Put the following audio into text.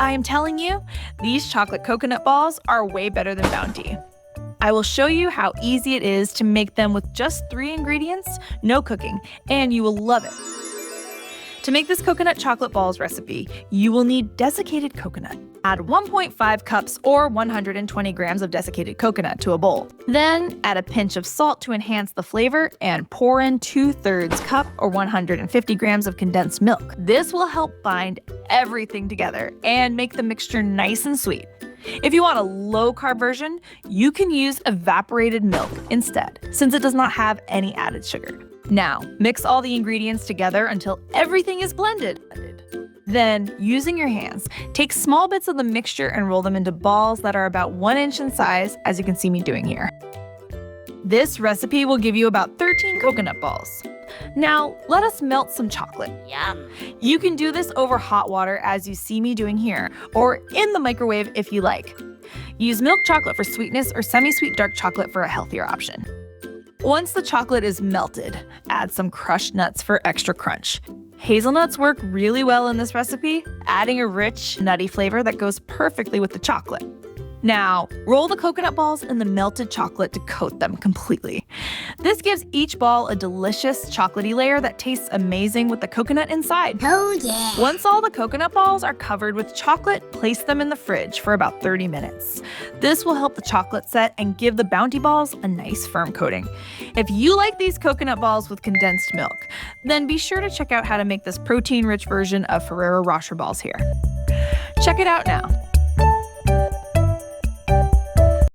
I am telling you, these chocolate coconut balls are way better than Bounty. I will show you how easy it is to make them with just 3 ingredients, no cooking, and you will love it. To make this coconut chocolate balls recipe, you will need desiccated coconut. Add 1.5 cups or 120 grams of desiccated coconut to a bowl. Then add a pinch of salt to enhance the flavor and pour in 2/3 cup or 150 grams of condensed milk. This will help bind everything together and make the mixture nice and sweet. If you want a low-carb version, you can use evaporated milk instead, since it does not have any added sugar. Now, mix all the ingredients together until everything is blended. Then, using your hands, take small bits of the mixture and roll them into balls that are about 1 inch in size, as you can see me doing here. This recipe will give you about 13 coconut balls. Now, let us melt some chocolate. Yum. You can do this over hot water as you see me doing here, or in the microwave if you like. Use milk chocolate for sweetness or semi-sweet dark chocolate for a healthier option. Once the chocolate is melted, add some crushed nuts for extra crunch. Hazelnuts work really well in this recipe, adding a rich, nutty flavor that goes perfectly with the chocolate. Now, roll the coconut balls in the melted chocolate to coat them completely. This gives each ball a delicious chocolatey layer that tastes amazing with the coconut inside. Oh yeah. Once all the coconut balls are covered with chocolate, place them in the fridge for about 30 minutes. This will help the chocolate set and give the Bounty balls a nice firm coating. If you like these coconut balls with condensed milk, then be sure to check out how to make this protein-rich version of Ferrero Rocher balls here. Check it out now.